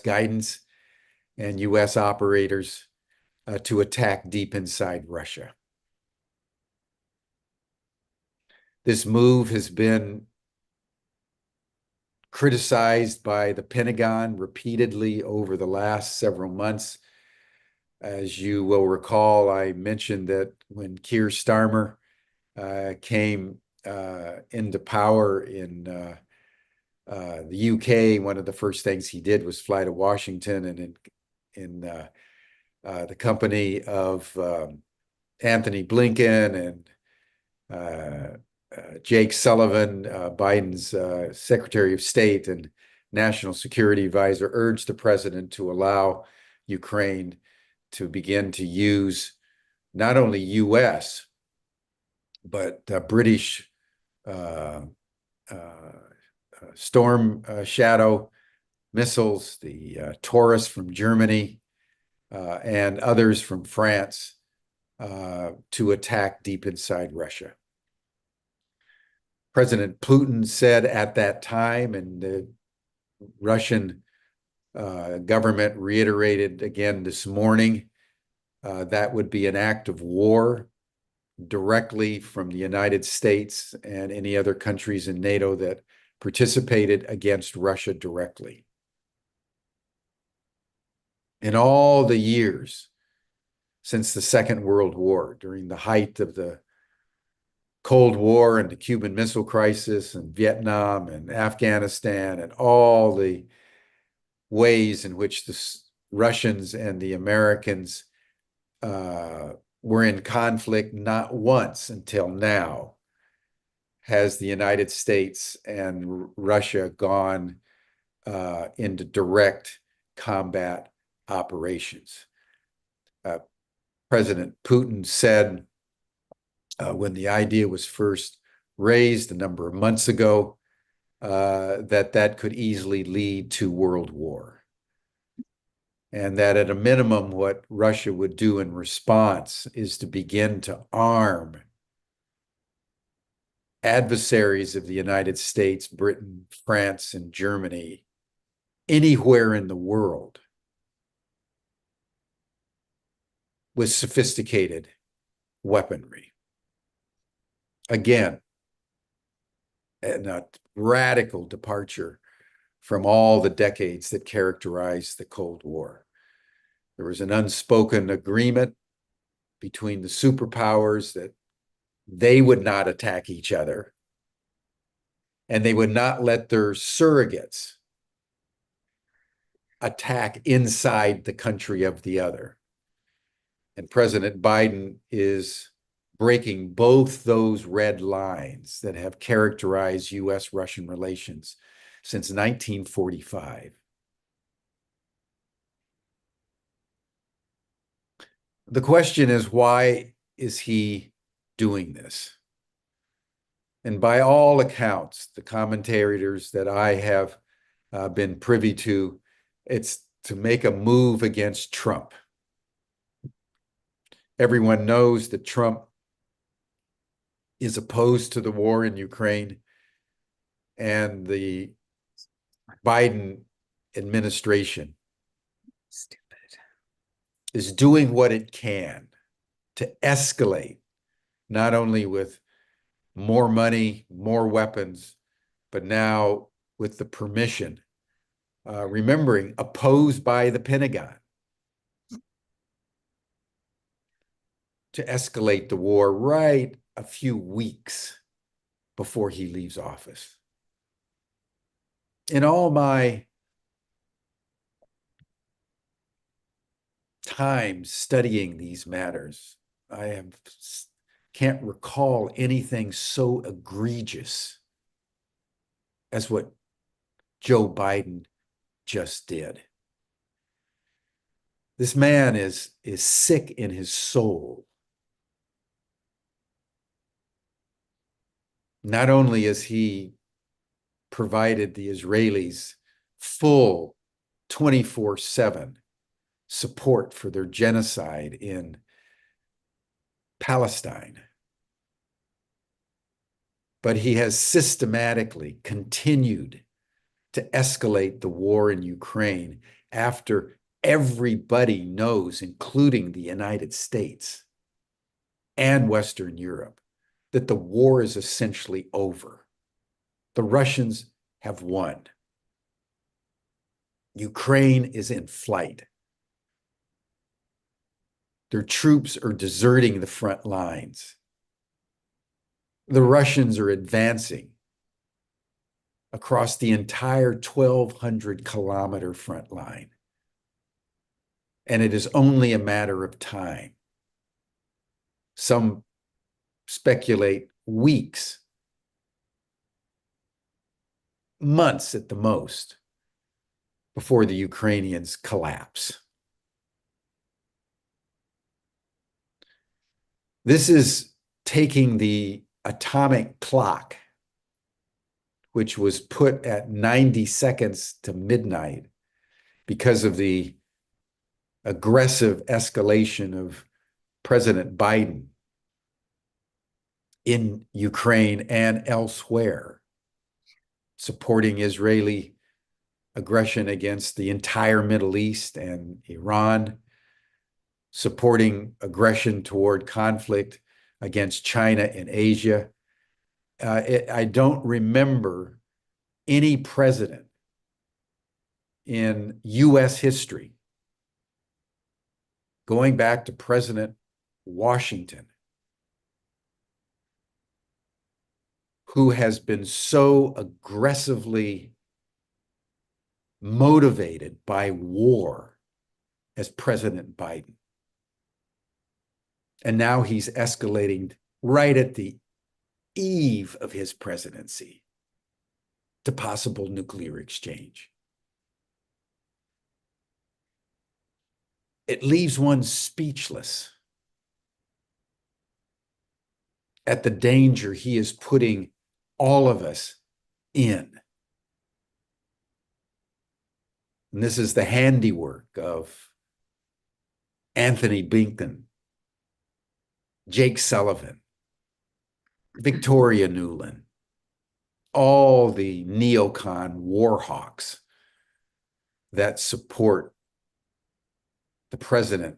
guidance and U.S. operators to attack deep inside Russia. This move has been criticized by the Pentagon repeatedly over the last several months. As you will recall, I mentioned that when Keir Starmer came into power in the UK, one of the first things he did was fly to Washington, and in the company of Anthony Blinken and Jake Sullivan, Biden's Secretary of State and National Security Advisor, urged the president to allow Ukraine to begin to use not only U.S., but British Storm Shadow missiles, the Taurus from Germany, and others from France to attack deep inside Russia. President Putin said at that time, and the Russian government reiterated again this morning, that would be an act of war directly from the United States and any other countries in NATO that participated against Russia directly. In all the years since the Second World War, during the height of the Cold War and the Cuban Missile Crisis and Vietnam and Afghanistan and all the ways in which the Russians and the Americans were in conflict, not once until now has the United States and Russia gone into direct combat operations. President Putin said when the idea was first raised a number of months ago that could easily lead to world war. And that at a minimum, what Russia would do in response is to begin to arm adversaries of the United States, Britain, France, and Germany, anywhere in the world, with sophisticated weaponry. Again, a radical departure from all the decades that characterized the Cold War. There was an unspoken agreement between the superpowers that they would not attack each other, and they would not let their surrogates attack inside the country of the other. And President Biden is breaking both those red lines that have characterized U.S.-Russian relations since 1945. The question is, why is he doing this? And by all accounts, the commentators that I have been privy to, it's to make a move against Trump. Everyone knows that Trump is opposed to the war in Ukraine, and the Biden administration is doing what it can to escalate, not only with more money, more weapons, but now with the permission, remembering, opposed by the Pentagon, to escalate the war right a few weeks before he leaves office. In all my time studying these matters, I can't recall anything so egregious as what Joe Biden just did. This man is sick in his soul. Not only has he provided the Israelis full 24/7 support for their genocide in Palestine, but he has systematically continued to escalate the war in Ukraine after everybody knows, including the United States and Western Europe, that the war is essentially over. The Russians have won. Ukraine is in flight. Their troops are deserting the front lines. The Russians are advancing across the entire 1,200-kilometer front line. And it is only a matter of time. Some speculate weeks, months at the most, before the Ukrainians collapse. This is taking the atomic clock, which was put at 90 seconds to midnight because of the aggressive escalation of President Biden in Ukraine and elsewhere, supporting Israeli aggression against the entire Middle East and Iran, supporting aggression toward conflict against China and Asia. I don't remember any president in U.S. history, going back to President Washington, who has been so aggressively motivated by war as President Biden. And now he's escalating right at the eve of his presidency to possible nuclear exchange. It leaves one speechless at the danger he is putting all of us in. And this is the handiwork of Anthony Blinken, Jake Sullivan, Victoria Nuland, all the neocon war hawks that support the president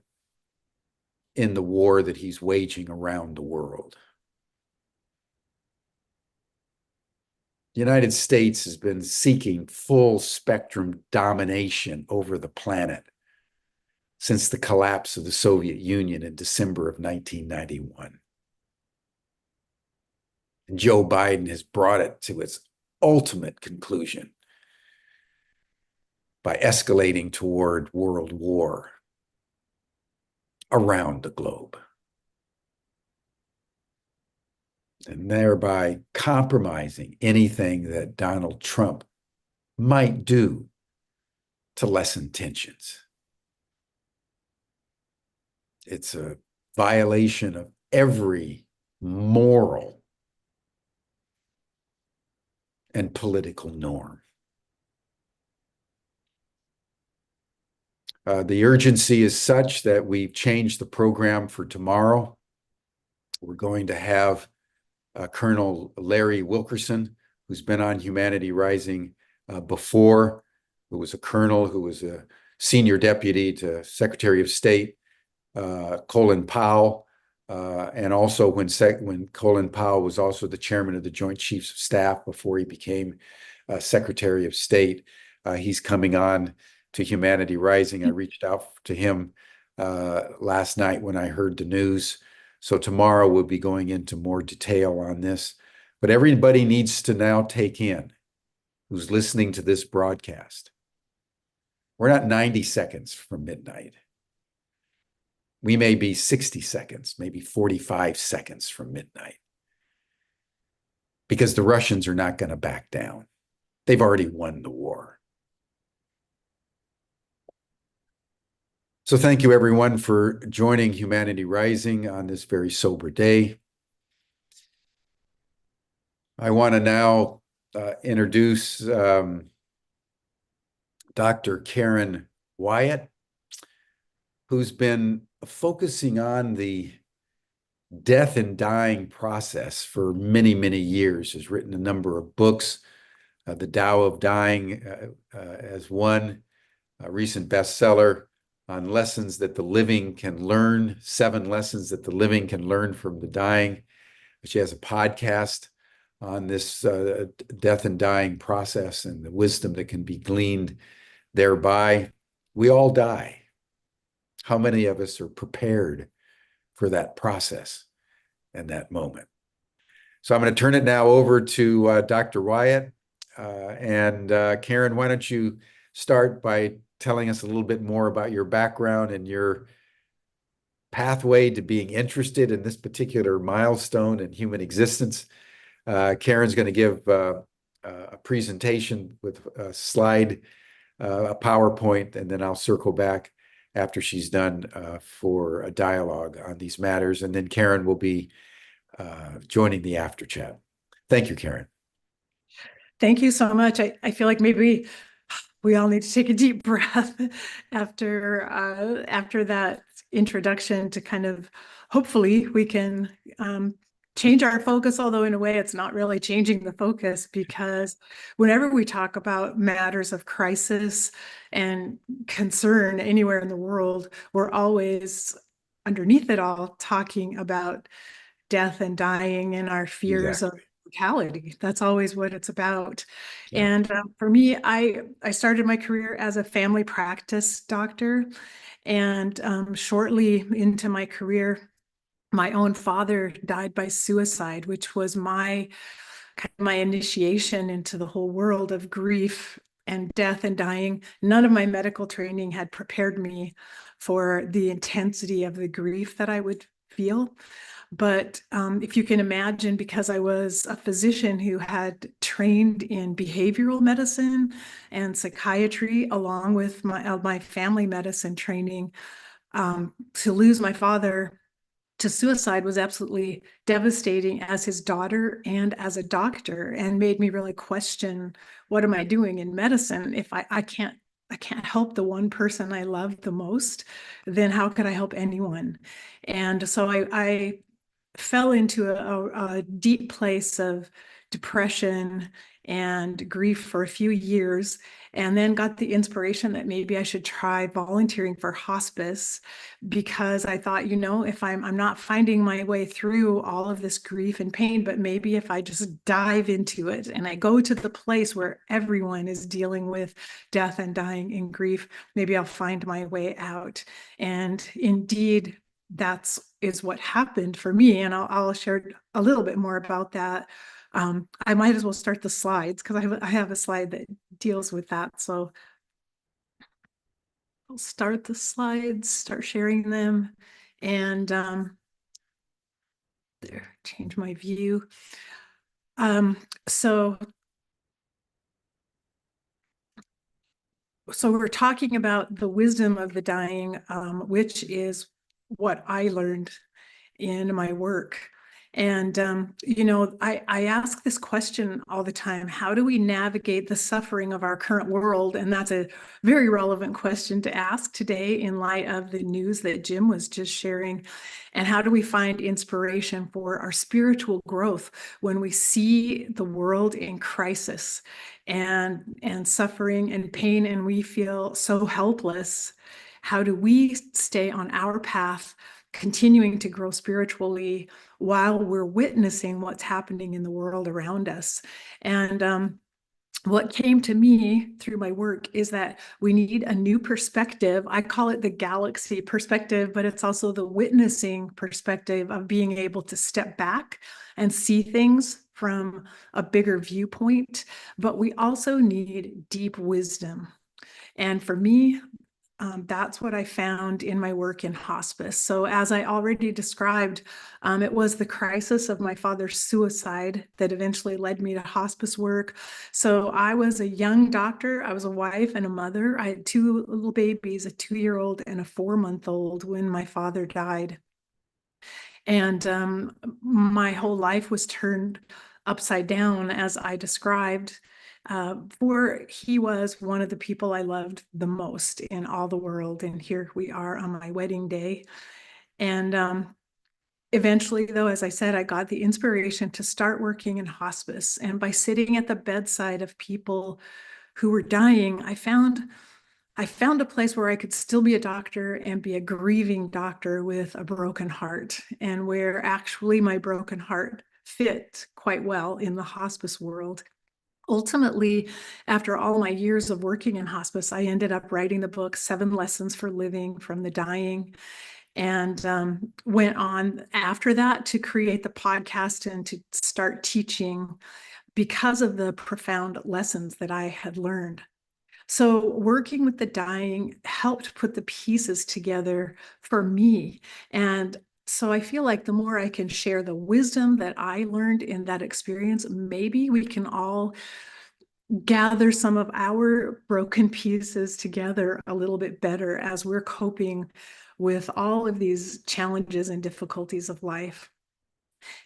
in the war that he's waging around the world. The United States has been seeking full spectrum domination over the planet since the collapse of the Soviet Union in December of 1991. And Joe Biden has brought it to its ultimate conclusion by escalating toward world war around the globe, and thereby compromising anything that Donald Trump might do to lessen tensions. It's a violation of every moral and political norm. The urgency is such that we've changed the program for tomorrow. We're going to have Colonel Larry Wilkerson, who's been on Humanity Rising before, who was a colonel, who was a senior deputy to Secretary of State Colin Powell, and also when Colin Powell was also the chairman of the Joint Chiefs of Staff before he became Secretary of State. He's coming on to Humanity Rising. I reached out to him last night when I heard the news. So tomorrow we'll be going into more detail on this. But everybody needs to now take in, who's listening to this broadcast, we're not 90 seconds from midnight. We may be 60 seconds, maybe 45 seconds from midnight, because the Russians are not going to back down. They've already won the war. So thank you, everyone, for joining Humanity Rising on this very sober day. I want to now introduce Dr. Karen Wyatt, who's been focusing on the death and dying process for many, many years, has written a number of books, The Tao of Dying as one, a recent bestseller on lessons that the living can learn, 7 lessons that the living can learn from the dying. She has a podcast on this death and dying process and the wisdom that can be gleaned thereby. We all die. How many of us are prepared for that process and that moment? So I'm going to turn it now over to Dr. Wyatt. Karen, why don't you start by telling us a little bit more about your background and your pathway to being interested in this particular milestone in human existence. Karen's going to give a presentation with a slide, a PowerPoint, and then I'll circle back after she's done for a dialogue on these matters. And then Karen will be joining the after chat. Thank you, Karen. Thank you so much. I feel like maybe we all need to take a deep breath after that introduction to kind of, hopefully we can change our focus, although in a way it's not really changing the focus, because whenever we talk about matters of crisis and concern anywhere in the world, we're always underneath it all talking about death and dying and our fears of mortality. That's always what it's about. Yeah. And for me, I started my career as a family practice doctor, and shortly into my career, my own father died by suicide, which was my initiation into the whole world of grief and death and dying. None of my medical training had prepared me for the intensity of the grief that I would feel. But if you can imagine, because I was a physician who had trained in behavioral medicine and psychiatry, along with my family medicine training, to lose my father to suicide was absolutely devastating as his daughter and as a doctor, and made me really question, what am I doing in medicine if I can't help the one person I love the most? Then how could I help anyone? And so I fell into a deep place of depression and grief for a few years, and then got the inspiration that maybe I should try volunteering for hospice, because I thought, if I'm not finding my way through all of this grief and pain, but maybe if I just dive into it and I go to the place where everyone is dealing with death and dying and grief, maybe I'll find my way out. And indeed, is what happened for me, and I'll share a little bit more about that. I might as well start the slides, because I have a slide that deals with that. So I'll start the slides, start sharing them, and there, change my view. So we're talking about the wisdom of the dying, which is what I learned in my work. And, I ask this question all the time: how do we navigate the suffering of our current world? And that's a very relevant question to ask today in light of the news that Jim was just sharing. And how do we find inspiration for our spiritual growth when we see the world in crisis and suffering and pain, and we feel so helpless? How do we stay on our path, continuing to grow spiritually while we're witnessing what's happening in the world around us? And what came to me through my work is that we need a new perspective. I call it the galaxy perspective, but it's also the witnessing perspective of being able to step back and see things from a bigger viewpoint. But we also need deep wisdom. And for me, that's what I found in my work in hospice. So as I already described, it was the crisis of my father's suicide that eventually led me to hospice work. So I was a young doctor. I was a wife and a mother. I had 2 little babies, a 2-year-old and a 4-month-old, when my father died. And my whole life was turned upside down, as I described. For he was one of the people I loved the most in all the world. And here we are on my wedding day. And eventually, though, as I said, I got the inspiration to start working in hospice. And by sitting at the bedside of people who were dying, I found I found a place where I could still be a doctor and be a grieving doctor with a broken heart, and where actually my broken heart fit quite well in the hospice world. Ultimately, after all my years of working in hospice, I ended up writing the book, 7 Lessons for Living from the Dying, and went on after that to create the podcast and to start teaching because of the profound lessons that I had learned. So working with the dying helped put the pieces together for me. And so I feel like the more I can share the wisdom that I learned in that experience, maybe we can all gather some of our broken pieces together a little bit better as we're coping with all of these challenges and difficulties of life.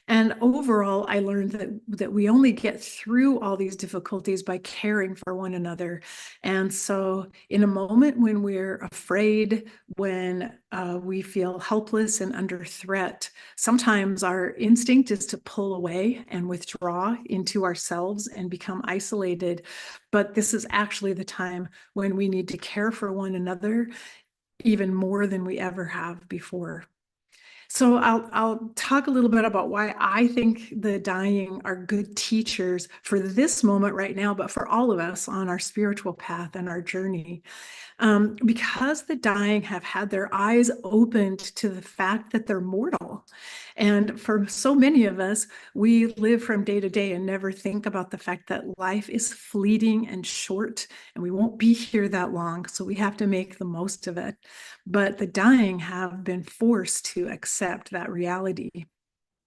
And overall, I learned that we only get through all these difficulties by caring for one another. And so, in a moment when we're afraid, when we feel helpless and under threat, sometimes our instinct is to pull away and withdraw into ourselves and become isolated. But this is actually the time when we need to care for one another even more than we ever have before. So I'll talk a little bit about why I think the dying are good teachers for this moment right now, but for all of us on our spiritual path and our journey. Because the dying have had their eyes opened to the fact that they're mortal. And for so many of us, we live from day to day and never think about the fact that life is fleeting and short, and we won't be here that long. So we have to make the most of it. But the dying have been forced to accept that reality.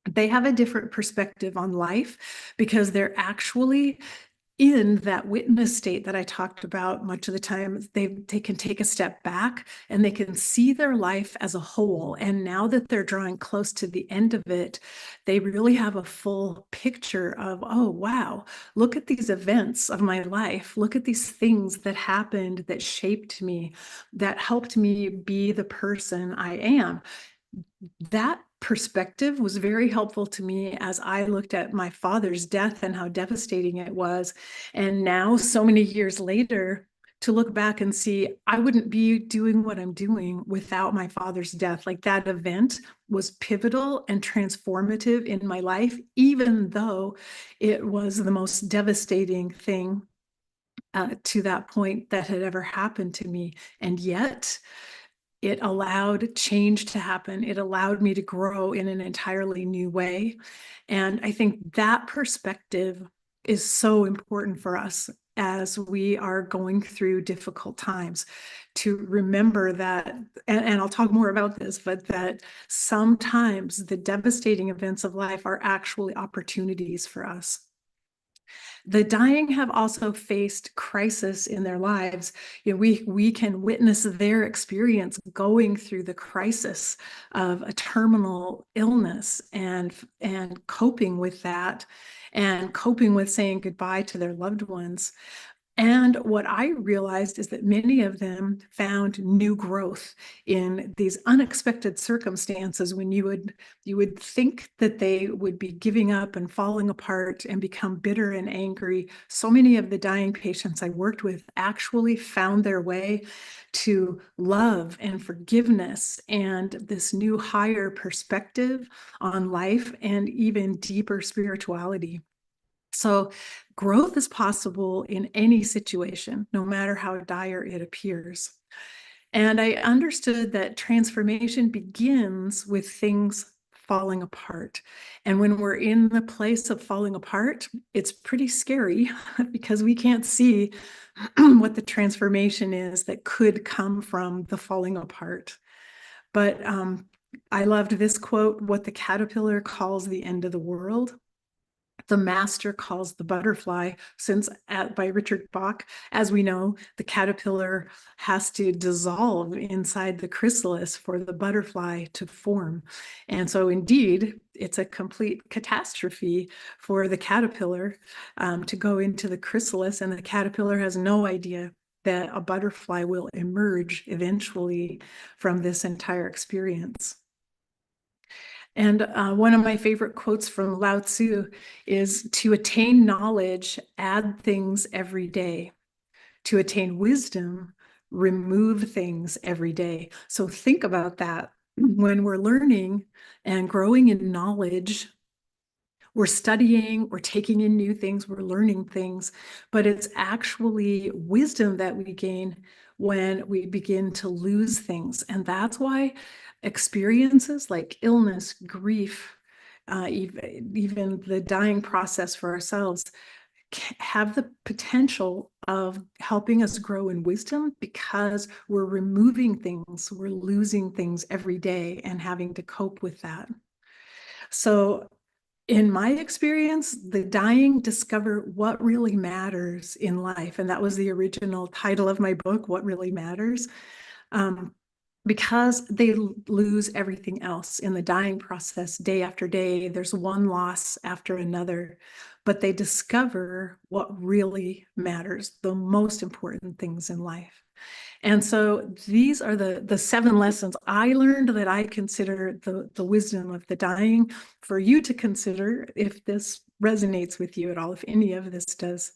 They have a different perspective on life because they're actually in that witness state that I talked about. Much of the time, they can take a step back and they can see their life as a whole. And now that they're drawing close to the end of it, they really have a full picture of, oh, wow, look at these events of my life. Look at these things that happened that shaped me, that helped me be the person I am. That perspective was very helpful to me as I looked at my father's death and how devastating it was. And now, so many years later, to look back and see, I wouldn't be doing what I'm doing without my father's death. Like, that event was pivotal and transformative in my life, even though it was the most devastating thing to that point that had ever happened to me. And yet, it allowed change to happen. It allowed me to grow in an entirely new way. And I think that perspective is so important for us as we are going through difficult times, to remember that, and I'll talk more about this, but that sometimes the devastating events of life are actually opportunities for us. The dying have also faced crisis in their lives. We can witness their experience going through the crisis of a terminal illness and coping with that, and coping with saying goodbye to their loved ones. And what I realized is that many of them found new growth in these unexpected circumstances when you would think that they would be giving up and falling apart and become bitter and angry. So many of the dying patients I worked with actually found their way to love and forgiveness and this new higher perspective on life and even deeper spirituality. So growth is possible in any situation, no matter how dire it appears. And I understood that transformation begins with things falling apart. And when we're in the place of falling apart, it's pretty scary because we can't see what the transformation is that could come from the falling apart. But I loved this quote: "What the caterpillar calls the end of the world, the master calls the butterfly," since by Richard Bach, as we know, the caterpillar has to dissolve inside the chrysalis for the butterfly to form. And so indeed, it's a complete catastrophe for the caterpillar to go into the chrysalis, and the caterpillar has no idea that a butterfly will emerge eventually from this entire experience. And one of my favorite quotes from Lao Tzu is, "To attain knowledge, add things every day. To attain wisdom, remove things every day. So think about that when we're learning and growing in knowledge. We're studying, we're taking in new things, we're learning things, but it's actually wisdom that we gain when we begin to lose things. And that's why experiences like illness, grief, even the dying process for ourselves have the potential of helping us grow in wisdom, because we're removing things, we're losing things every day and having to cope with that. So in my experience, the dying discover what really matters in life. And that was the original title of my book, What Really Matters. Because they lose everything else in the dying process day after day. There's one loss after another, but they discover what really matters, the most important things in life. And so these are the 7 lessons I learned that I consider the wisdom of the dying for you to consider if this resonates with you at all, if any of this does.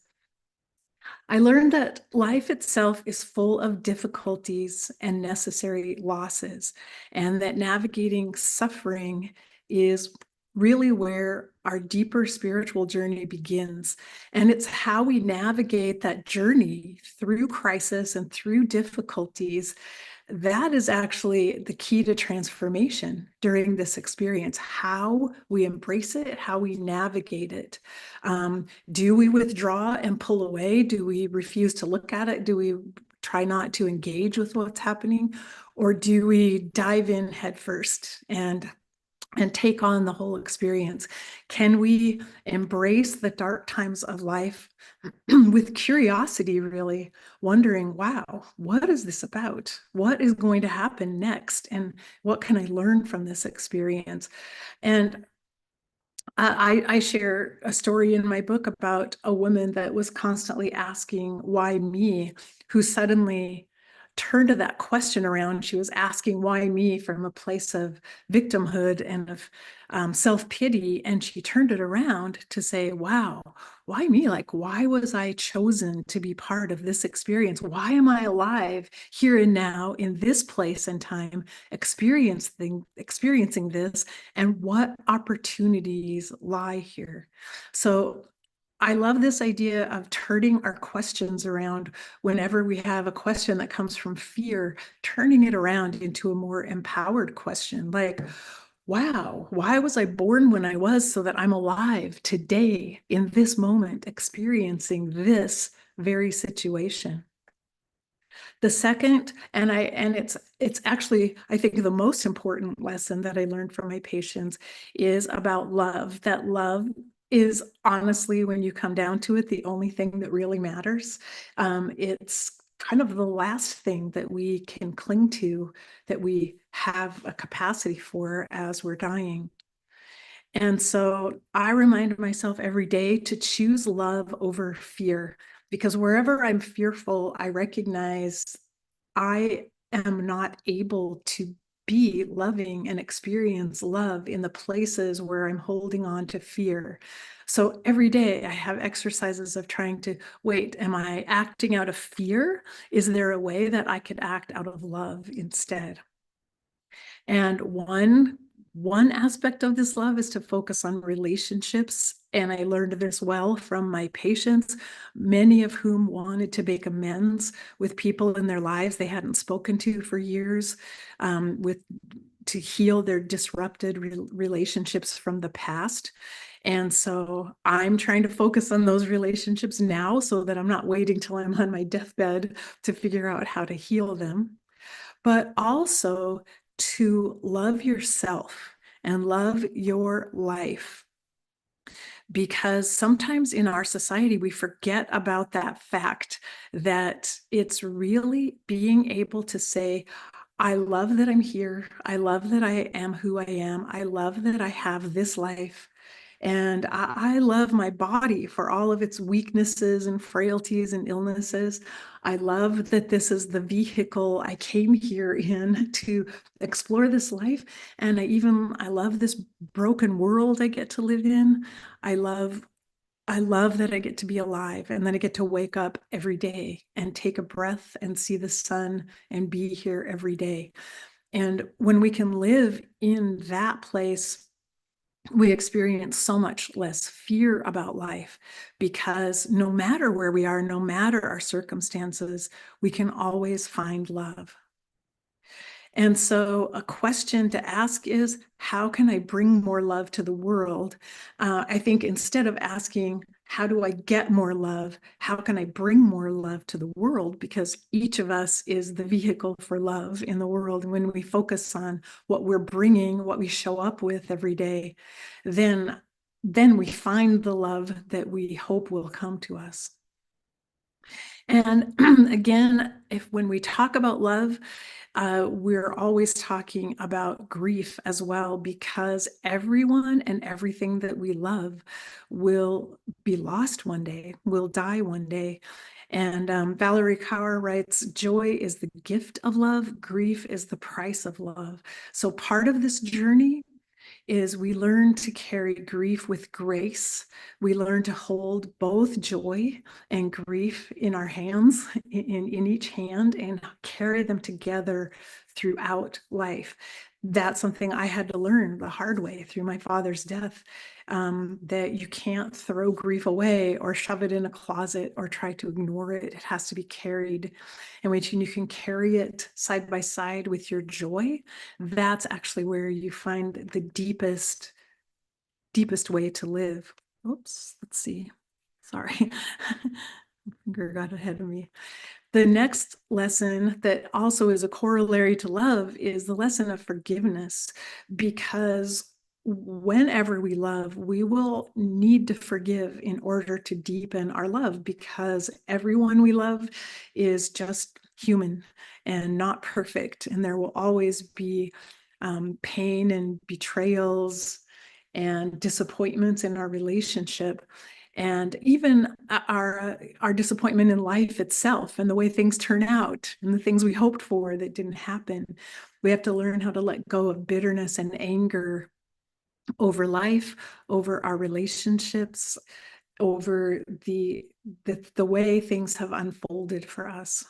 I learned that life itself is full of difficulties and necessary losses, and that navigating suffering is really where our deeper spiritual journey begins. And it's how we navigate that journey through crisis and through difficulties that is actually the key to transformation during this experience, how we embrace it, how we navigate it. Do we withdraw and pull away? Do we refuse to look at it? Do we try not to engage with what's happening? Or do we dive in headfirst and take on the whole experience? Can we embrace the dark times of life with curiosity, really wondering, wow, what is this about? What is going to happen next? And what can I learn from this experience? And I share a story in my book about a woman that was constantly asking, why me, who suddenly turned that question around. She was asking, why me, from a place of victimhood and of self-pity. And she turned it around to say, wow, why me? Like, why was I chosen to be part of this experience? Why am I alive here and now in this place and time, experiencing this? And what opportunities lie here? So I love this idea of turning our questions around whenever we have a question that comes from fear, turning it around into a more empowered question like, wow, why was I born when I was so that I'm alive today in this moment, experiencing this very situation? The second, and it's actually, I think, the most important lesson that I learned from my patients is about love. That love is honestly, when you come down to it, the only thing that really matters. It's kind of the last thing that we can cling to, that we have a capacity for as we're dying. And so I remind myself every day to choose love over fear, because wherever I'm fearful, I recognize I am not able to be loving and experience love in the places where I'm holding on to fear. So every day I have exercises of trying to wait, am I acting out of fear? Is there a way that I could act out of love instead? And one aspect of this love is to focus on relationships. And I learned this well from my patients, many of whom wanted to make amends with people in their lives they hadn't spoken to for years, to heal their disrupted relationships from the past. And so I'm trying to focus on those relationships now so that I'm not waiting till I'm on my deathbed to figure out how to heal them, but also to love yourself and love your life. Because sometimes in our society, we forget about that fact that it's really being able to say, I love that I'm here. I love that I am who I am. I love that I have this life. And I love my body for all of its weaknesses and frailties and illnesses. I love that this is the vehicle I came here in to explore this life. And I love this broken world I get to live in. I love I love that I get to be alive and then I get to wake up every day and take a breath and see the sun and be here every day. And when we can live in that place, we experience so much less fear about life, because no matter where we are, no matter our circumstances, we can always find love. And so a question to ask is, how can I bring more love to the world? I think instead of asking, how do I get more love? How can I bring more love to the world? Because each of us is the vehicle for love in the world. And when we focus on what we're bringing, what we show up with every day, then we find the love that we hope will come to us. And again, when we talk about love, we're always talking about grief as well, because everyone and everything that we love will be lost one day, will die one day. And Valerie Kaur writes, joy is the gift of love, grief is the price of love. So part of this journey is we learn to carry grief with grace. We learn to hold both joy and grief in our hands, in each hand, and carry them together throughout life. That's something I had to learn the hard way through my father's death, that you can't throw grief away or shove it in a closet or try to ignore it. It has to be carried. And when you can carry it side by side with your joy, that's actually where you find the deepest way to live. Oops, let's see. Sorry. Finger got ahead of me. The next lesson that also is a corollary to love is the lesson of forgiveness, because whenever we love, we will need to forgive in order to deepen our love, because everyone we love is just human and not perfect. And there will always be pain and betrayals and disappointments in our relationship, and even our disappointment in life itself and the way things turn out and the things we hoped for that didn't happen. We have to learn how to let go of bitterness and anger over life, over our relationships, over the way things have unfolded for us.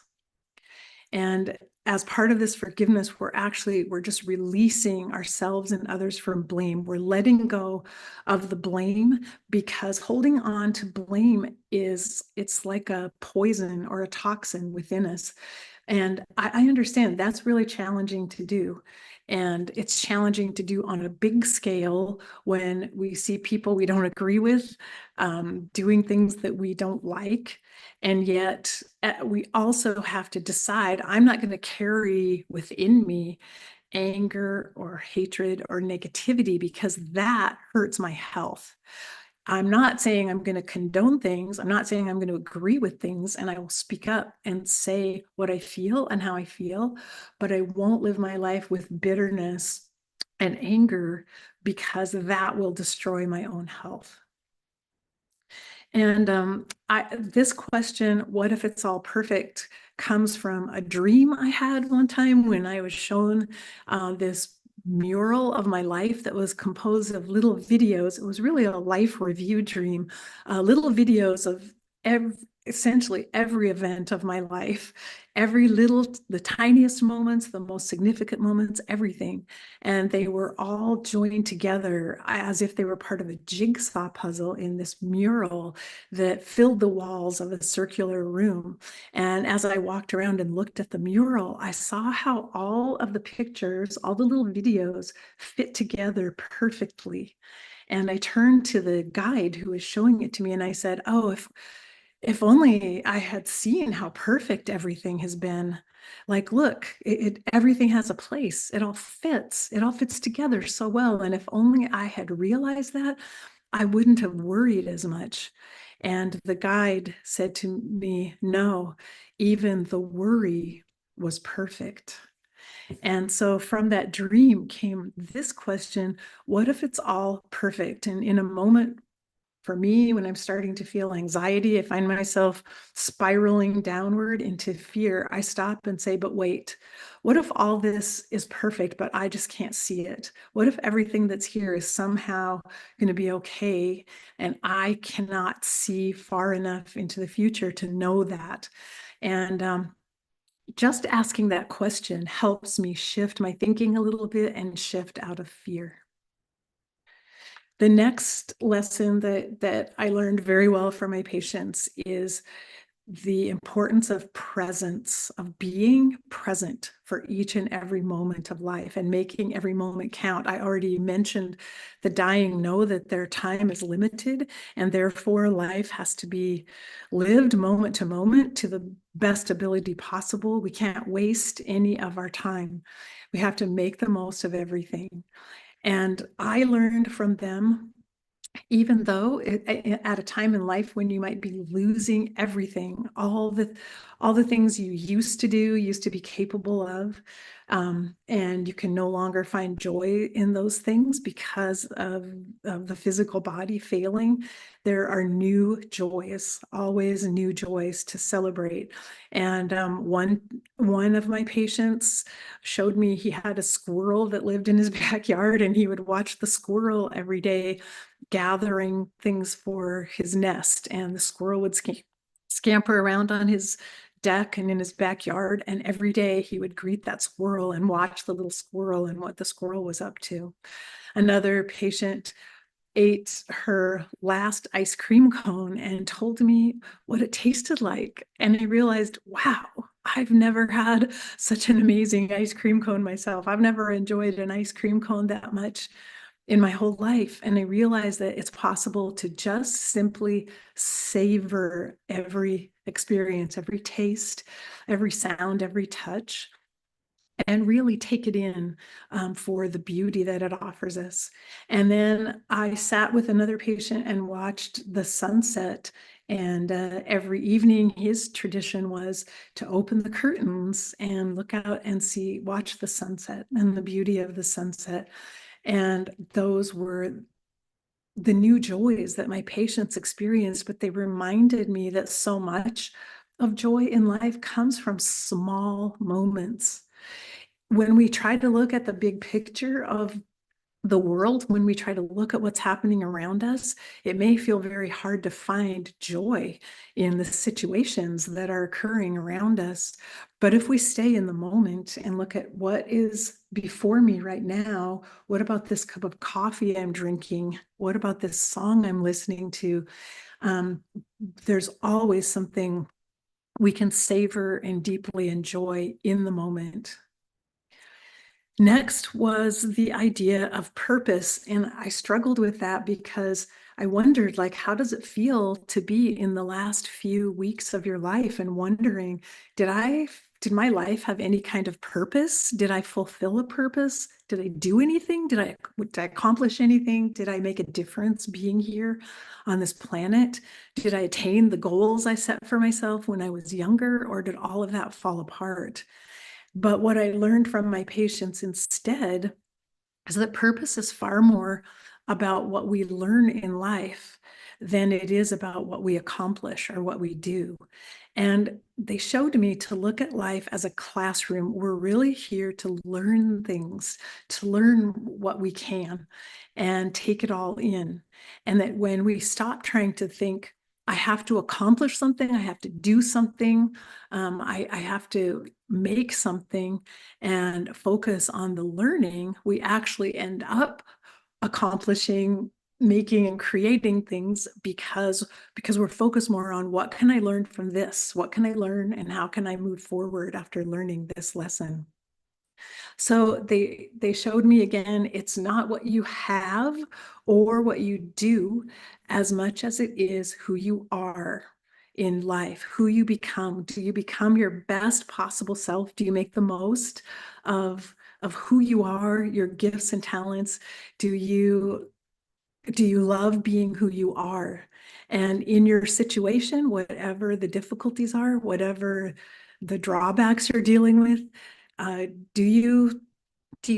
And as part of this forgiveness, we're just releasing ourselves and others from blame. We're letting go of the blame, because holding on to blame it's like a poison or a toxin within us. And I understand that's really challenging to do. And it's challenging to do on a big scale when we see people we don't agree with, doing things that we don't like. And yet we also have to decide, I'm not going to carry within me anger or hatred or negativity, because that hurts my health. I'm not saying I'm going to condone things. I'm not saying I'm going to agree with things, and I will speak up and say what I feel and how I feel, but I won't live my life with bitterness and anger, because that will destroy my own health. And this question, what if it's all perfect, comes from a dream I had one time when I was shown this mural of my life that was composed of little videos. It was really a life review dream, little videos of essentially every event of my life, the tiniest moments, the most significant moments, everything. And they were all joined together as if they were part of a jigsaw puzzle in this mural that filled the walls of a circular room. And as I walked around and looked at the mural, I saw how all of the pictures, all the little videos fit together perfectly. And I turned to the guide who was showing it to me and I said, oh, if only I had seen how perfect everything has been. Like, look, everything has a place. It all fits together so well. And if only I had realized that, I wouldn't have worried as much. And the guide said to me, no, even the worry was perfect. And so from that dream came this question, what if it's all perfect? And in a moment For me, when I'm starting to feel anxiety, I find myself spiraling downward into fear. I stop and say, but wait, what if all this is perfect, but I just can't see it? What if everything that's here is somehow going to be okay, and I cannot see far enough into the future to know that? And just asking that question helps me shift my thinking a little bit and shift out of fear. The next lesson that I learned very well from my patients is the importance of presence, of being present for each and every moment of life and making every moment count. I already mentioned the dying know that their time is limited, and therefore life has to be lived moment to moment to the best ability possible. We can't waste any of our time. We have to make the most of everything. And I learned from them, even though at a time in life when you might be losing everything, all the things you used to do, used to be capable of, and you can no longer find joy in those things because of the physical body failing, there are new joys, always new joys to celebrate. And one of my patients showed me he had a squirrel that lived in his backyard, and he would watch the squirrel every day gathering things for his nest, and the squirrel would scamper around on his deck and in his backyard, and every day he would greet that squirrel and watch the little squirrel and what the squirrel was up to. Another patient ate her last ice cream cone and told me what it tasted like, and I realized, wow, I've never had such an amazing ice cream cone myself. I've never enjoyed an ice cream cone that much in my whole life. And I realized that it's possible to just simply savor every experience, every taste, every sound, every touch, and really take it in for the beauty that it offers us. And then I sat with another patient and watched the sunset. And every evening, his tradition was to open the curtains and look out and watch the sunset and the beauty of the sunset. And those were the new joys that my patients experienced, but they reminded me that so much of joy in life comes from small moments. When we try to look at the big picture of the world, when we try to look at what's happening around us, it may feel very hard to find joy in the situations that are occurring around us. But if we stay in the moment and look at what is before me right now, what about this cup of coffee I'm drinking? What about this song I'm listening to? There's always something we can savor and deeply enjoy in the moment. Next was the idea of purpose. And I struggled with that because I wondered, like, how does it feel to be in the last few weeks of your life and wondering, did my life have any kind of purpose? Did I fulfill a purpose? Did I do anything? Did I accomplish anything? Did I make a difference being here on this planet? Did I attain the goals I set for myself when I was younger, or did all of that fall apart? But what I learned from my patients instead is that purpose is far more about what we learn in life than it is about what we accomplish or what we do. And they showed me to look at life as a classroom. We're really here to learn things, to learn what we can and take it all in. And that when we stop trying to think, I have to accomplish something, I have to do something, I have to make something, and focus on the learning, we actually end up accomplishing, making, and creating things because we're focused more on what can I learn from this? What can I learn, and how can I move forward after learning this lesson? So they showed me again, it's not what you have or what you do as much as it is who you are in life, who you become. Do you become your best possible self? Do you make the most of who you are, your gifts and talents? Do you love being who you are? And in your situation, whatever the difficulties are, whatever the drawbacks you're dealing with, uh, do you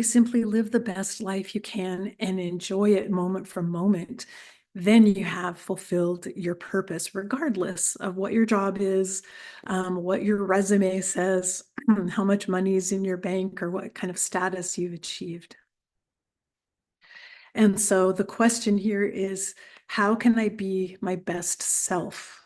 simply live the best life you can and enjoy it moment from moment? then you have fulfilled your purpose, regardless of what your job is, what your resume says, how much money is in your bank, or what kind of status you've achieved. And so the question here is, how can I be my best self?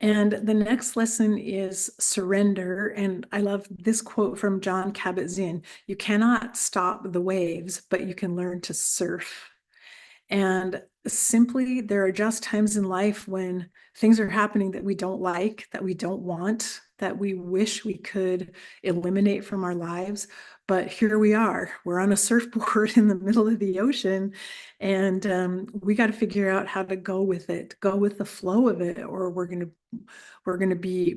And the next lesson is surrender. And I love this quote from John Kabat-Zinn: "You cannot stop the waves, but you can learn to surf." And simply, there are just times in life when things are happening that we don't like, that we don't want, that we wish we could eliminate from our lives. But here we are. We're on a surfboard in the middle of the ocean, and we got to figure out how to go with it, go with the flow of it, or we're gonna be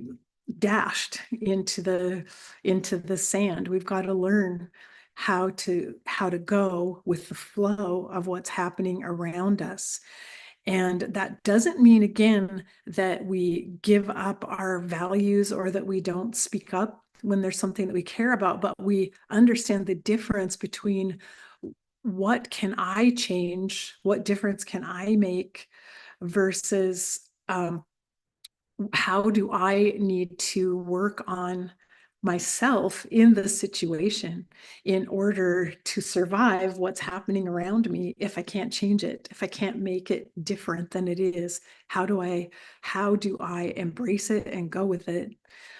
dashed into the sand. We've got to learn how to go with the flow of what's happening around us. And that doesn't mean, again, that we give up our values or that we don't speak up when there's something that we care about, but we understand the difference between what can I change, what difference can I make, versus how do I need to work on myself in the situation in order to survive what's happening around me. If I can't change it, if I can't make it different than it is, how do I embrace it and go with it?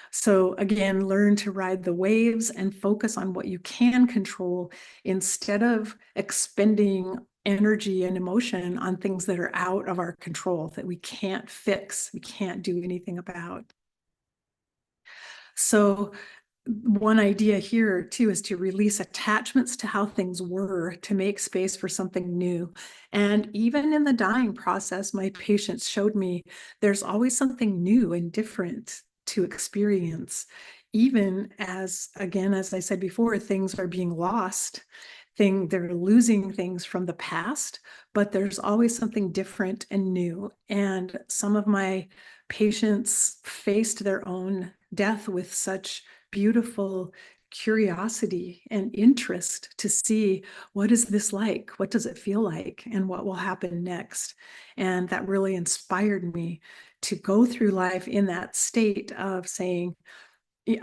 So again, learn to ride the waves and focus on what you can control instead of expending energy and emotion on things that are out of our control, that we can't fix, we can't do anything about. So one idea here too is to release attachments to how things were, to make space for something new. And even in the dying process, my patients showed me there's always something new and different to experience. Even as, again, as I said before, things are being lost, they're losing things from the past, but there's always something different and new. And some of my patients faced their own death with such beautiful curiosity and interest to see, what is this like? What does it feel like? And what will happen next? And that really inspired me to go through life in that state of saying,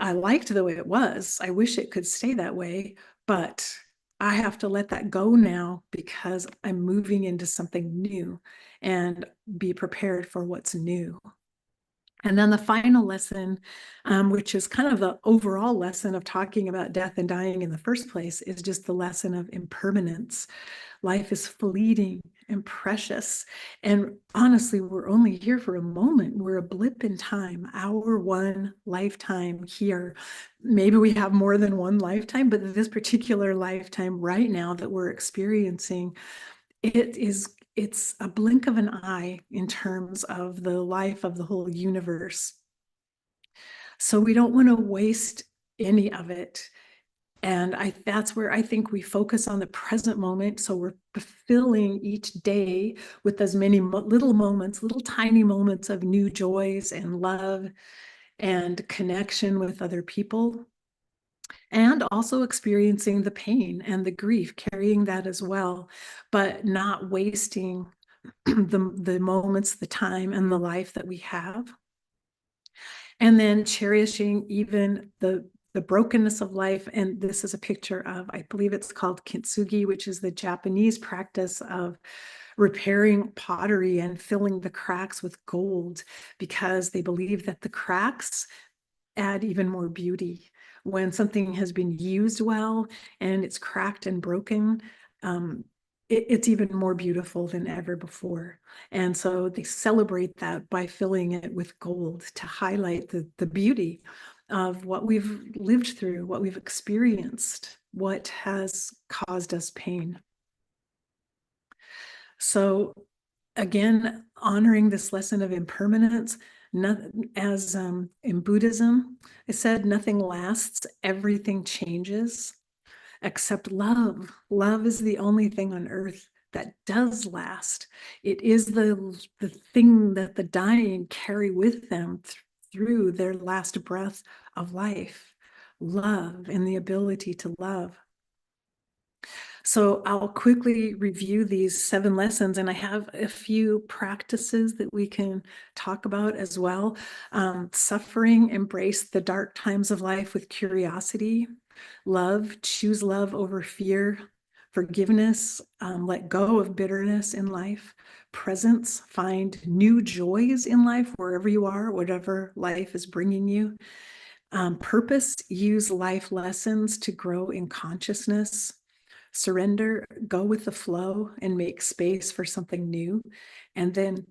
I liked the way it was. I wish it could stay that way, but I have to let that go now because I'm moving into something new, and be prepared for what's new. And then the final lesson, which is kind of the overall lesson of talking about death and dying in the first place, is just the lesson of impermanence. Life is fleeting and precious. And honestly, we're only here for a moment. We're a blip in time, our one lifetime here. Maybe we have more than one lifetime, but this particular lifetime right now that we're experiencing, it's a blink of an eye in terms of the life of the whole universe. So we don't want to waste any of it. And that's where I think we focus on the present moment. So we're fulfilling each day with as many little moments, little tiny moments of new joys and love and connection with other people, and also experiencing the pain and the grief, carrying that as well, but not wasting the moments, the time, and the life that we have. And then cherishing even the brokenness of life. And this is a picture of, I believe it's called kintsugi, which is the Japanese practice of repairing pottery and filling the cracks with gold, because they believe that the cracks add even more beauty. When something has been used well and it's cracked and broken, it's even more beautiful than ever before. And so they celebrate that by filling it with gold to highlight the beauty of what we've lived through, what we've experienced, what has caused us pain. So again, honoring this lesson of impermanence, as in Buddhism, it said nothing lasts, everything changes, except love. Love is the only thing on earth that does last. It is the thing that the dying carry with them through their last breath of life. Love and the ability to love. So I'll quickly review these 7 lessons, and I have a few practices that we can talk about as well. Suffering, embrace the dark times of life with curiosity. Love, choose love over fear. Forgiveness, let go of bitterness in life. Presence, find new joys in life wherever you are, whatever life is bringing you. Purpose, use life lessons to grow in consciousness. Surrender, go with the flow and make space for something new. And then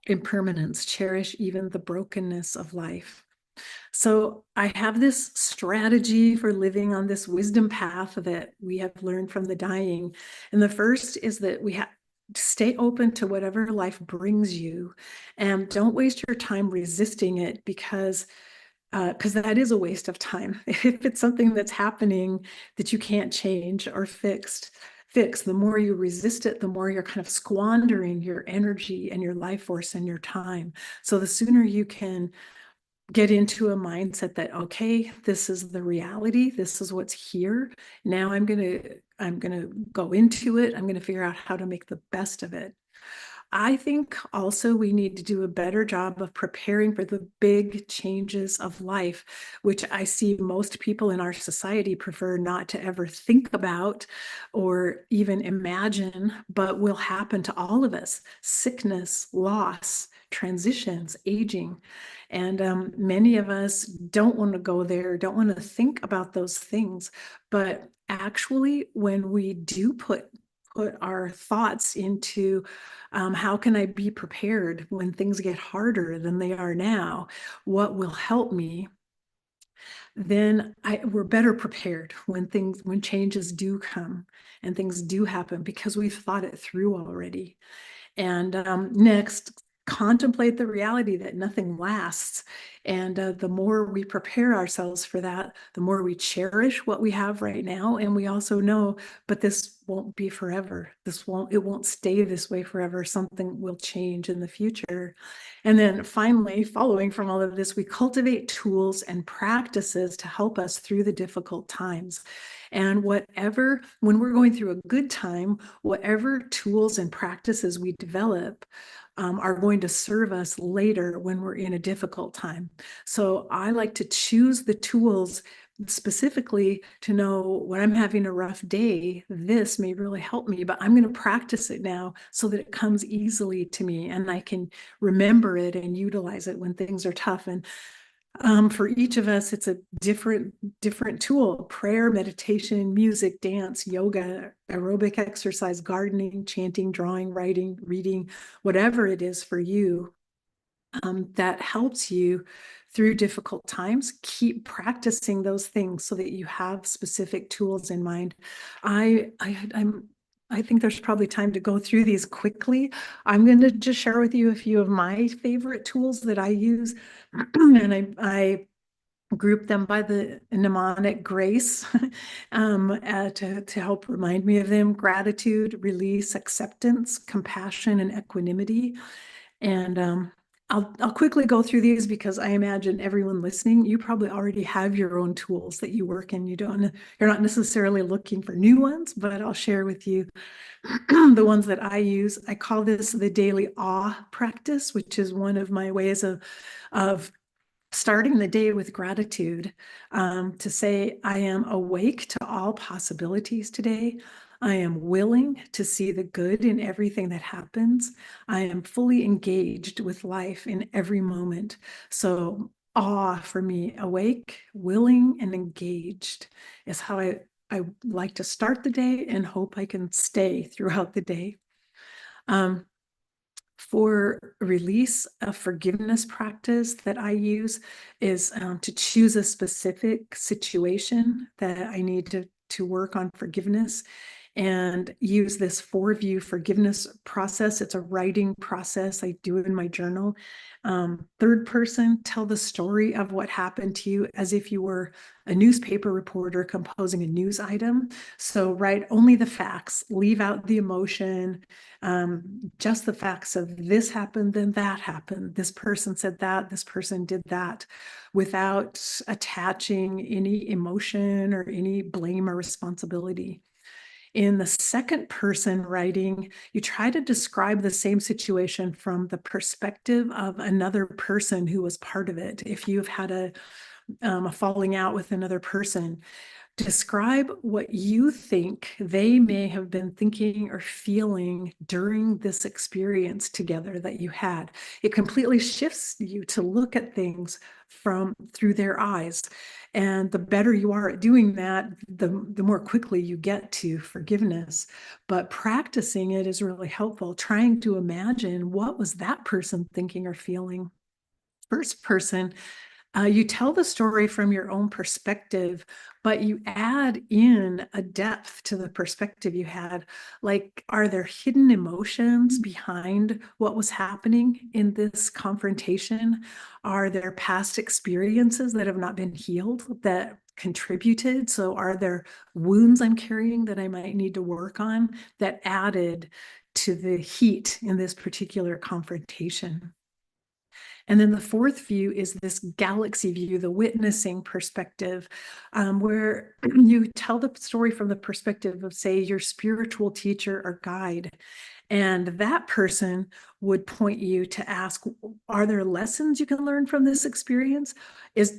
impermanence, cherish even the brokenness of life. So I have this strategy for living on this wisdom path that we have learned from the dying. And the first is that we have to stay open to whatever life brings you, and don't waste your time resisting it, because that is a waste of time. If it's something that's happening that you can't change or fix, the more you resist it, the more you're kind of squandering your energy and your life force and your time. So the sooner you can get into a mindset that, okay, this is the reality, this is what's here. Now I'm gonna go into it. I'm gonna figure out how to make the best of it. I think also we need to do a better job of preparing for the big changes of life, which I see most people in our society prefer not to ever think about or even imagine, but will happen to all of us: sickness, loss, transitions, aging. And many of us don't want to go there, don't want to think about those things. But actually, when we do put our thoughts into how can I be prepared when things get harder than they are now? What will help me? Then we're better prepared when changes do come and things do happen, because we've thought it through already. And next, contemplate the reality that nothing lasts. And the more we prepare ourselves for that, the more we cherish what we have right now. And we also know, but this won't be forever. It won't stay this way forever. Something will change in the future. And then finally, following from all of this, we cultivate tools and practices to help us through the difficult times. And when we're going through a good time, whatever tools and practices we develop are going to serve us later when we're in a difficult time. So I like to choose the tools specifically to know when I'm having a rough day, this may really help me, but I'm going to practice it now so that it comes easily to me and I can remember it and utilize it when things are tough. And for each of us, it's a different tool: prayer, meditation, music, dance, yoga, aerobic exercise, gardening, chanting, drawing, writing, reading, whatever it is for you that helps you through difficult times. Keep practicing those things so that you have specific tools in mind. I think there's probably time to go through these quickly. I'm going to just share with you a few of my favorite tools that I use. And I group them by the mnemonic GRACE to help remind me of them: gratitude, release, acceptance, compassion, and equanimity. And I'll quickly go through these because I imagine everyone listening, you probably already have your own tools that you work in. You're not necessarily looking for new ones, but I'll share with you the ones that I use. I call this the daily awe practice, which is one of my ways of starting the day with gratitude, to say, I am awake to all possibilities today. I am willing to see the good in everything that happens. I am fully engaged with life in every moment. So awe for me, awake, willing, and engaged, is how I like to start the day and hope I can stay throughout the day. For release, a forgiveness practice that I use is to choose a specific situation that I need to work on forgiveness, and use this 4-view forgiveness process. It's a writing process. I do it in my journal. Third person, tell the story of what happened to you as if you were a newspaper reporter composing a news item. So write only the facts, leave out the emotion, just the facts of this happened, then that happened. This person said that, this person did that, without attaching any emotion or any blame or responsibility. In the second person writing, you try to describe the same situation from the perspective of another person who was part of it. If you've had a falling out with another person, describe what you think they may have been thinking or feeling during this experience together that you had. It completely shifts you to look at things through their eyes. And the better you are at doing that, the more quickly you get to forgiveness. But practicing it is really helpful, trying to imagine what was that person thinking or feeling. First person, you tell the story from your own perspective, but you add in a depth to the perspective you had. Like, are there hidden emotions behind what was happening in this confrontation? Are there past experiences that have not been healed that contributed? So, are there wounds I'm carrying that I might need to work on that added to the heat in this particular confrontation? And then the fourth view is this galaxy view, the witnessing perspective, where you tell the story from the perspective of, say, your spiritual teacher or guide. And that person would point you to ask, are there lessons you can learn from this experience?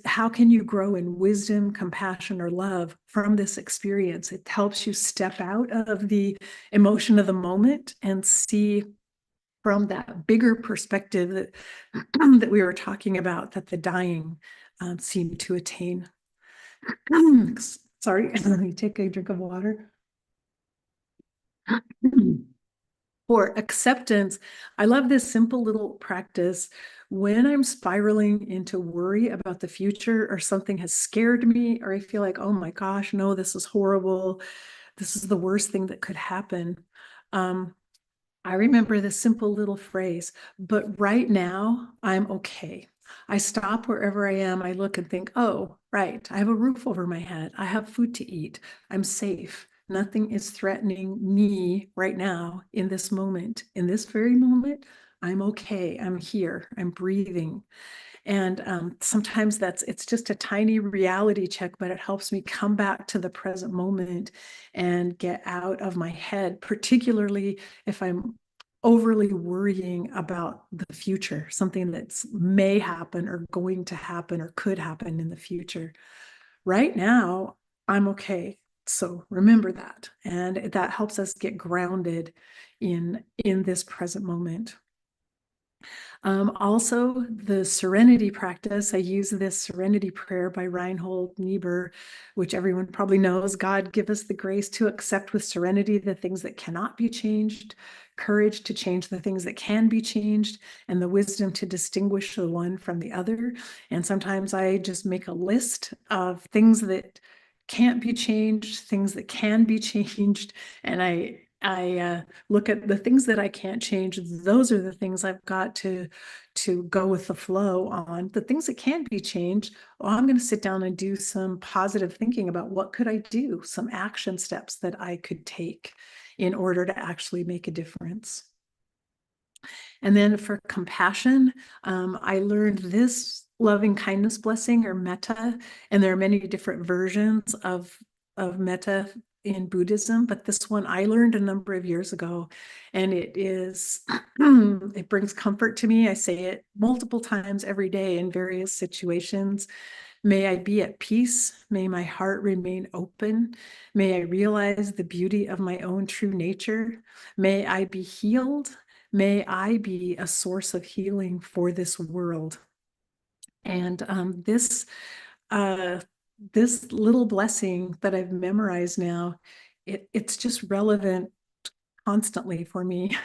How can you grow in wisdom, compassion, or love from this experience? It helps you step out of the emotion of the moment and see from that bigger perspective that, that we were talking about, that the dying seem to attain. Sorry, let me take a drink of water. For acceptance, I love this simple little practice. When I'm spiraling into worry about the future, or something has scared me, or I feel like, oh my gosh, no, this is horrible, this is the worst thing that could happen. I remember this simple little phrase, but right now I'm okay. I stop wherever I am. I look and think, oh, right, I have a roof over my head. I have food to eat. I'm safe. Nothing is threatening me right now in this moment. In this very moment, I'm okay. I'm here. I'm breathing. And sometimes it's just a tiny reality check, but it helps me come back to the present moment and get out of my head, particularly if I'm overly worrying about the future, something that may happen or going to happen or could happen in the future. Right now, I'm okay. So remember that. And that helps us get grounded in this present moment. Also, the serenity practice, I use this serenity prayer by Reinhold Niebuhr, which everyone probably knows. God, give us the grace to accept with serenity the things that cannot be changed, courage to change the things that can be changed, and the wisdom to distinguish the one from the other. And sometimes I just make a list of things that can't be changed, things that can be changed, and I look at the things that I can't change. Those are the things I've got to go with the flow on. The things that can be changed, well, I'm going to sit down and do some positive thinking about what could I do, some action steps that I could take in order to actually make a difference. And then for compassion, I learned this loving kindness blessing, or metta, and there are many different versions of metta in Buddhism, but this one I learned a number of years ago, and it is it brings comfort to me. I say it multiple times every day in various situations. May I be at peace. May my heart remain open. May I realize the beauty of my own true nature. May I be healed. May I be a source of healing for this world. And uh, this little blessing that I've memorized now, it's just relevant constantly for me,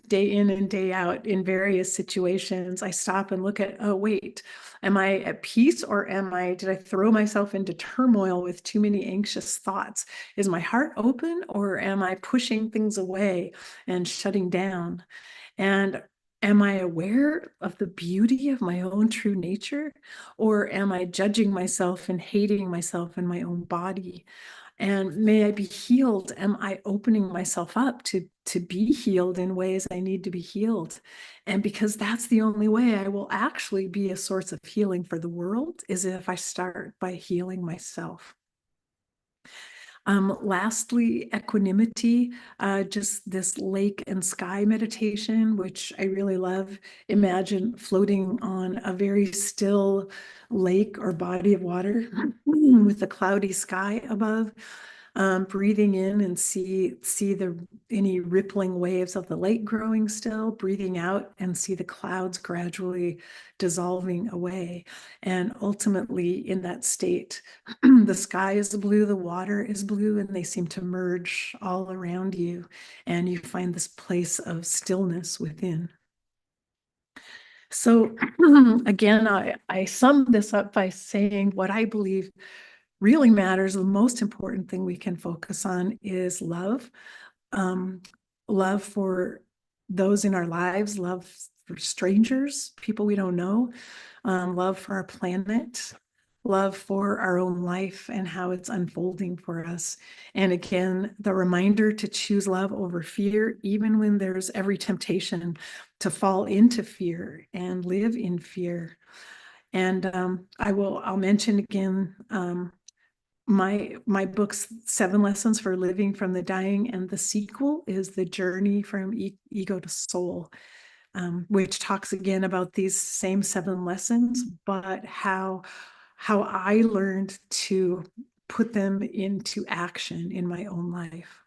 day in and day out in various situations. I stop and look at, oh, wait, am I at peace, or did I throw myself into turmoil with too many anxious thoughts? Is my heart open, or am I pushing things away and shutting down? And am I aware of the beauty of my own true nature, or am I judging myself and hating myself in my own body? And may I be healed. Am I opening myself up to be healed in ways I need to be healed? And because that's the only way I will actually be a source of healing for the world, is if I start by healing myself. Lastly, equanimity, just this lake and sky meditation, which I really love. Imagine floating on a very still lake or body of water with a cloudy sky above. Breathing in and see any rippling waves of the lake growing still, breathing out and see the clouds gradually dissolving away. And ultimately in that state, the sky is blue, the water is blue, and they seem to merge all around you. And you find this place of stillness within. So again, I sum this up by saying what I believe really matters. The most important thing we can focus on is love. Love for those in our lives, love for strangers, people we don't know, love for our planet, love for our own life and how it's unfolding for us. And again, the reminder to choose love over fear, even when there's every temptation to fall into fear and live in fear. And I'll mention again, my book's 7 Lessons for Living from the Dying, and the sequel is The Journey from Ego to Soul, which talks again about these same 7 lessons, but how I learned to put them into action in my own life.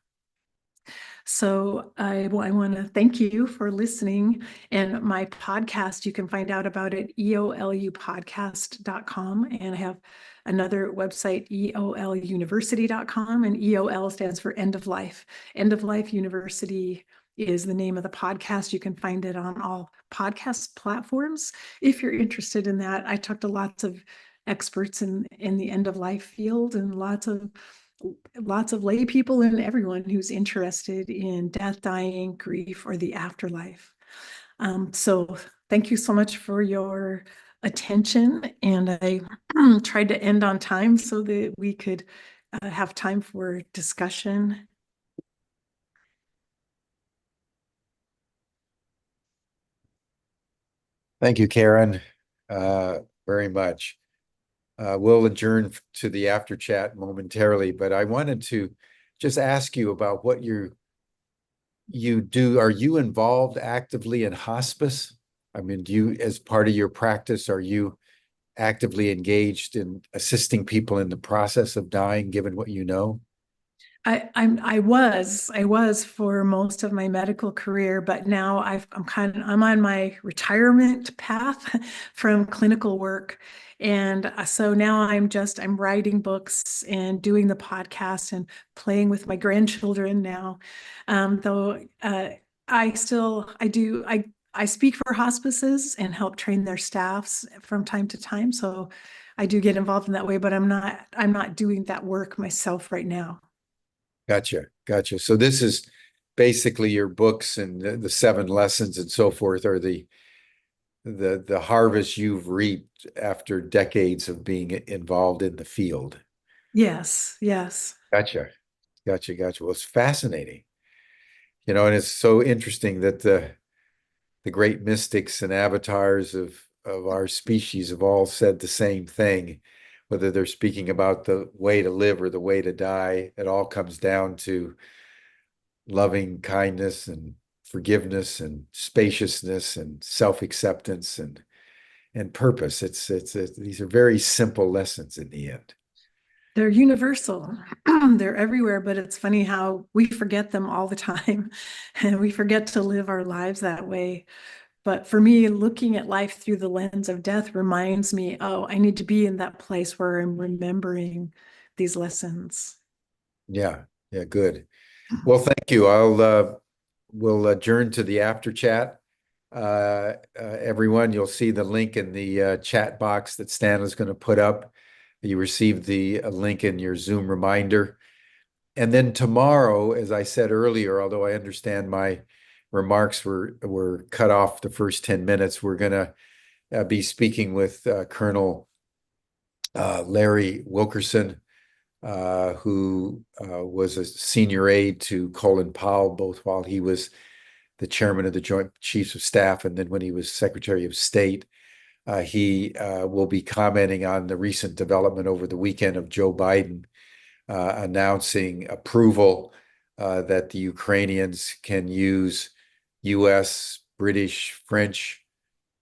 So I want to thank you for listening. And my podcast, you can find out about it, eolupodcast.com. And I have another website, eoluniversity.com. And EOL stands for End of Life. End of Life University is the name of the podcast. You can find it on all podcast platforms. If you're interested in that, I talked to lots of experts in the end of life field and lots of lay people and everyone who's interested in death, dying, grief, or the afterlife. So thank you so much for your attention. And I tried to end on time so that we could have time for discussion. Thank you, Karen, very much. We'll adjourn to the after chat momentarily, but I wanted to just ask you about what you do. Are you involved actively in hospice? I mean, as part of your practice, are you actively engaged in assisting people in the process of dying, given what you know? I was for most of my medical career, but now I'm on my retirement path from clinical work. And so now I'm writing books and doing the podcast and playing with my grandchildren now. Though I speak for hospices and help train their staffs from time to time. So I do get involved in that way, but I'm not doing that work myself right now. Gotcha. So this is basically your books and the 7 lessons and so forth are the harvest you've reaped after decades of being involved in the field. Yes. Gotcha. Well, it's fascinating. And it's so interesting that the great mystics and avatars of our species have all said the same thing, whether they're speaking about the way to live or the way to die. It all comes down to loving kindness and forgiveness and spaciousness and self-acceptance and purpose. These are very simple lessons in the end. They're universal. They're everywhere, but it's funny how we forget them all the time and we forget to live our lives that way. But for me, looking at life through the lens of death reminds me, oh, I need to be in that place where I'm remembering these lessons. Yeah, good. Well, thank you. We'll adjourn to the after chat. Everyone, you'll see the link in the chat box that Stan is going to put up. You received the link in your Zoom reminder. And then tomorrow, as I said earlier, although I understand my remarks were cut off the first 10 minutes, we're going to be speaking with Colonel Larry Wilkerson, who was a senior aide to Colin Powell, both while he was the chairman of the Joint Chiefs of Staff and then when he was Secretary of State. He will be commenting on the recent development over the weekend of Joe Biden announcing approval that the Ukrainians can use US, British, French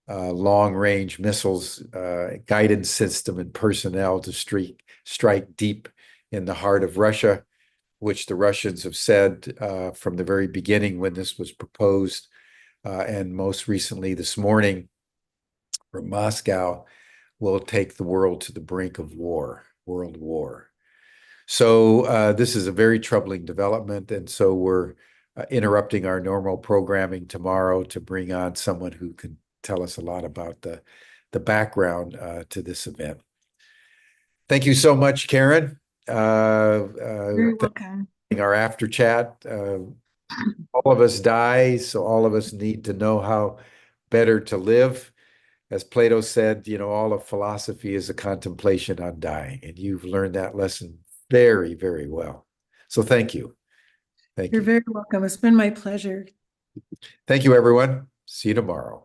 long-range missiles, guidance system, and personnel to strike deep in the heart of Russia, which the Russians have said from the very beginning when this was proposed, and most recently this morning from Moscow, will take the world to the brink of war, world war. So this is a very troubling development, and so we're interrupting our normal programming tomorrow to bring on someone who can tell us a lot about the background to this event. Thank you so much, Karen. You're welcome. Our after chat. All of us die, so all of us need to know how better to live. As Plato said, all of philosophy is a contemplation on dying, and you've learned that lesson very, very well. So thank you. Thank You're you. very welcome. It's been my pleasure. Thank you, everyone. See you tomorrow.